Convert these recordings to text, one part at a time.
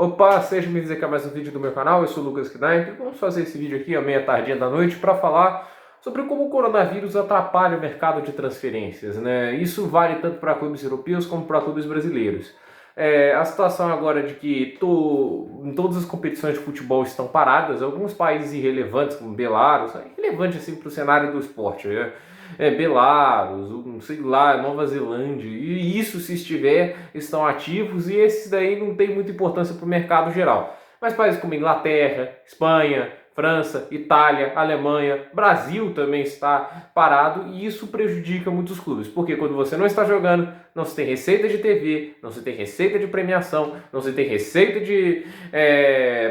Opa, sejam bem-vindos aqui a mais um vídeo do meu canal, eu sou o Lucas Knaip. Vamos fazer esse vídeo aqui à meia tardinha da noite para falar sobre como o coronavírus atrapalha o mercado de transferências, né? Isso vale tanto para clubes europeus como para clubes brasileiros. A situação agora de que todas as competições de futebol estão paradas, alguns países irrelevantes como Belarus, irrelevante assim para o cenário do esporte, né? Belarus, sei lá, Nova Zelândia, e isso se estiver, estão ativos, e esses daí não tem muita importância para o mercado geral. Mas países como Inglaterra, Espanha, França, Itália, Alemanha, Brasil também está parado, e isso prejudica muitos clubes, porque quando você não está jogando, não se tem receita de TV, não se tem receita de premiação, não se tem receita de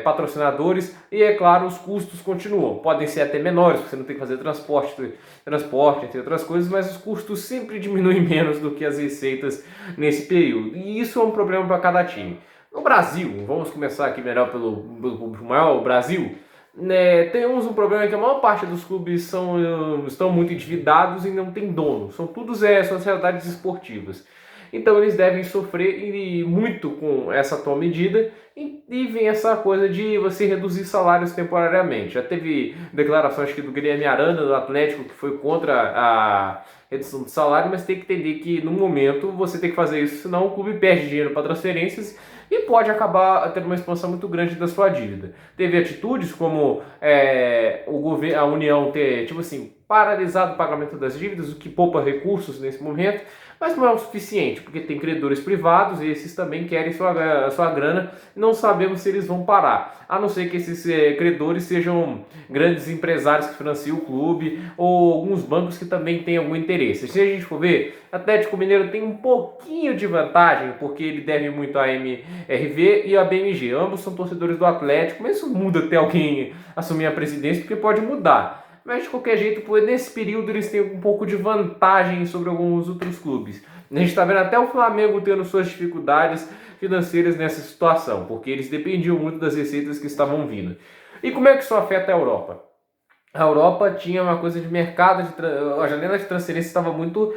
patrocinadores, e é claro, os custos continuam. Podem ser até menores, você não tem que fazer transporte, entre outras coisas, mas os custos sempre diminuem menos do que as receitas nesse período. E isso é um problema para cada time. No Brasil, vamos começar aqui melhor pelo maior, o Brasil, né, temos um problema que a maior parte dos clubes estão muito endividados e não tem dono. São todos sociedades esportivas. Então eles devem sofrer muito com essa atual medida e vem essa coisa de você reduzir salários temporariamente. Já teve declarações aqui do Guilherme Arana, do Atlético, que foi contra a redução de salário, mas tem que entender que no momento você tem que fazer isso, senão o clube perde dinheiro para transferências e pode acabar tendo uma expansão muito grande da sua dívida. Teve atitudes como a União ter, tipo assim, paralisado o pagamento das dívidas, o que poupa recursos nesse momento, mas não é o suficiente, porque tem credores privados e esses também querem sua grana e não sabemos se eles vão parar, a não ser que esses credores sejam grandes empresários que financiam o clube ou alguns bancos que também têm algum interesse. Se a gente for ver, Atlético Mineiro tem um pouquinho de vantagem, porque ele deve muito à MRV e à BMG, ambos são torcedores do Atlético, mas isso muda até alguém assumir a presidência, porque pode mudar. Mas de qualquer jeito, nesse período eles têm um pouco de vantagem sobre alguns outros clubes. A gente está vendo até o Flamengo tendo suas dificuldades financeiras nessa situação, porque eles dependiam muito das receitas que estavam vindo. E como é que isso afeta a Europa? A Europa tinha uma coisa de mercado, a janela de transferência estava muito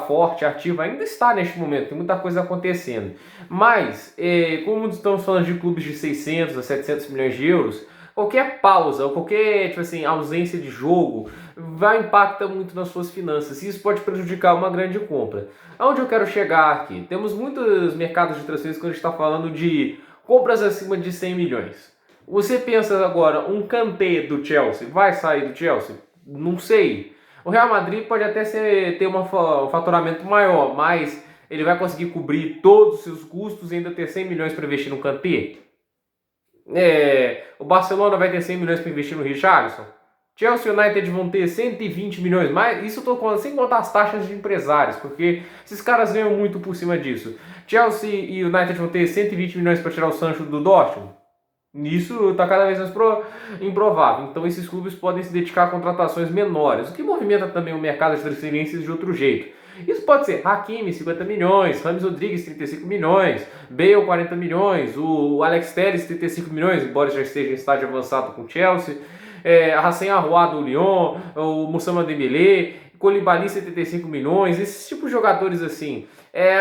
forte, ativa, ainda está neste momento, tem muita coisa acontecendo. Mas, como estamos falando de clubes de 600 a 700 milhões de euros, qualquer pausa ou qualquer tipo assim, ausência de jogo vai impactar muito nas suas finanças e isso pode prejudicar uma grande compra. Aonde eu quero chegar aqui? Temos muitos mercados de transferência quando a gente está falando de compras acima de 100 milhões. Você pensa agora, um Kanté do Chelsea vai sair do Chelsea? Não sei. O Real Madrid pode até ter um faturamento maior, mas ele vai conseguir cobrir todos os seus custos e ainda ter 100 milhões para investir no Kanté? O Barcelona vai ter 100 milhões para investir no Richarlison. Chelsea e United vão ter 120 milhões mais. Isso eu estou falando sem contar as taxas de empresários, porque esses caras ganham muito por cima disso. Chelsea e United vão ter 120 milhões para tirar o Sancho do Dortmund. Isso está cada vez mais improvável. Então esses clubes podem se dedicar a contratações menores, o que movimenta também o mercado de transferências de outro jeito. Isso pode ser Hakimi, 50 milhões, James Rodrigues, 35 milhões, Bale, 40 milhões, o Alex Telles, 35 milhões, embora já esteja em estágio avançado com o Chelsea, Hassan Arroa do Lyon, o Moussama Dembélé, Koulibaly, 75 milhões, esses tipos de jogadores assim.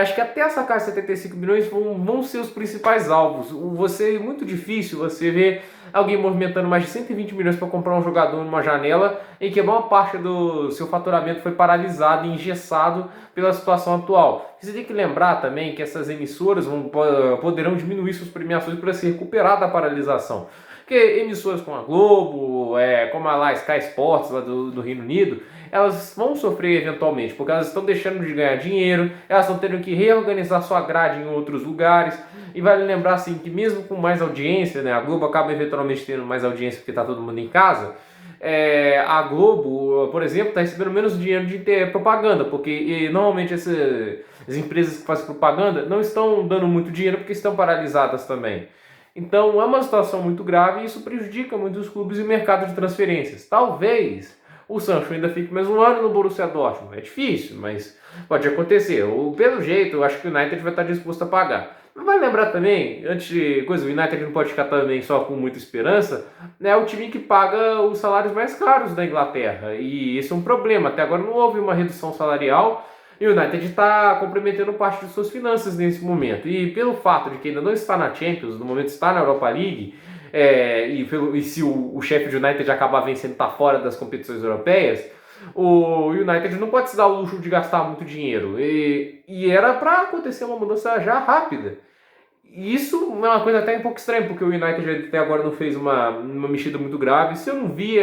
Acho que até sacar 75 milhões vão ser os principais alvos. Vai ser muito difícil você ver alguém movimentando mais de 120 milhões para comprar um jogador numa janela em que a maior parte do seu faturamento foi paralisado e engessado pela situação atual. Você tem que lembrar também que essas emissoras poderão diminuir suas premiações para se recuperar da paralisação. Porque emissoras como a Globo, como a Sky Sports lá do Reino Unido, elas vão sofrer eventualmente, porque elas estão deixando de ganhar dinheiro, elas estão tendo que reorganizar sua grade em outros lugares, e vale lembrar assim que mesmo com mais audiência, né, a Globo acaba eventualmente tendo mais audiência porque está todo mundo em casa, a Globo, por exemplo, está recebendo menos dinheiro de propaganda, porque normalmente as empresas que fazem propaganda não estão dando muito dinheiro porque estão paralisadas também. Então é uma situação muito grave e isso prejudica muito os clubes e o mercado de transferências. Talvez o Sancho ainda fique mais um ano no Borussia Dortmund. É difícil, mas pode acontecer. Pelo jeito, eu acho que o United vai estar disposto a pagar. Mas vale lembrar também, antes de coisa, o United não pode ficar também só com muita esperança, né? É o time que paga os salários mais caros da Inglaterra. E esse é um problema. Até agora não houve uma redução salarial. E o United está comprometendo parte de suas finanças nesse momento. E pelo fato de que ainda não está na Champions, no momento está na Europa League, e se o Sheffield United acabar vencendo, está fora das competições europeias, o United não pode se dar o luxo de gastar muito dinheiro. E era para acontecer uma mudança já rápida. E isso é uma coisa até um pouco estranha, porque o United até agora não fez uma mexida muito grave. Se eu não vi,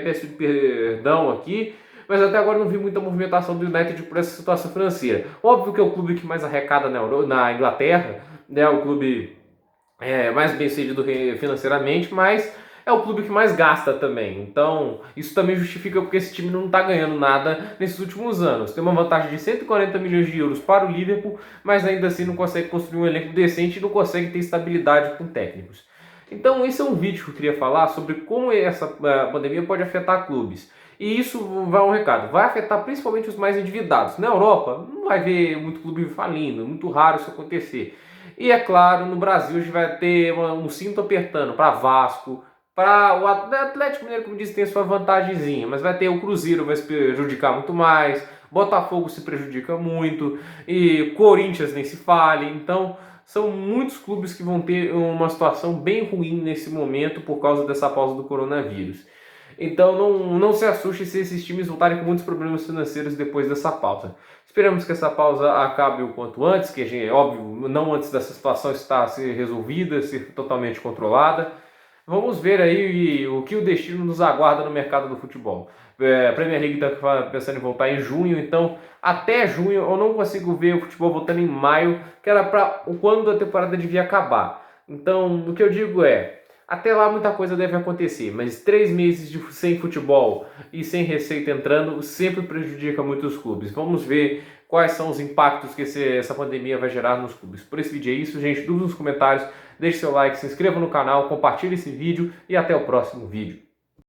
peço perdão aqui, mas até agora não vi muita movimentação do United por essa situação financeira. Óbvio que é o clube que mais arrecada na Inglaterra, né, o clube mais bem sucedido financeiramente, mas é o clube que mais gasta também. Então, isso também justifica porque esse time não está ganhando nada nesses últimos anos. Tem uma vantagem de 140 milhões de euros para o Liverpool, mas ainda assim não consegue construir um elenco decente e não consegue ter estabilidade com técnicos. Então, esse é um vídeo que eu queria falar sobre como essa pandemia pode afetar clubes. E isso vai um recado, vai afetar principalmente os mais endividados. Na Europa, não vai ver muito clube falindo, muito raro isso acontecer. E é claro, no Brasil a gente vai ter um cinto apertando para Vasco, para o Atlético Mineiro, como disse, tem sua vantagemzinha, mas vai ter o Cruzeiro, vai se prejudicar muito mais, Botafogo se prejudica muito, e Corinthians nem se fale. Então, são muitos clubes que vão ter uma situação bem ruim nesse momento por causa dessa pausa do coronavírus. Então não se assuste se esses times voltarem com muitos problemas financeiros depois dessa pausa. Esperamos que essa pausa acabe o quanto antes, que a gente, óbvio, não antes dessa situação estar a ser resolvida, ser totalmente controlada. Vamos ver aí o que o destino nos aguarda no mercado do futebol. A Premier League está pensando em voltar em junho, então até junho eu não consigo ver o futebol voltando em maio, que era para quando a temporada devia acabar. Então o que eu digo é, até lá muita coisa deve acontecer, mas 3 meses sem futebol e sem receita entrando sempre prejudica muitos clubes. Vamos ver quais são os impactos que essa pandemia vai gerar nos clubes. Por esse vídeo é isso, gente. Dúvidas nos comentários, deixe seu like, se inscreva no canal, compartilhe esse vídeo e até o próximo vídeo.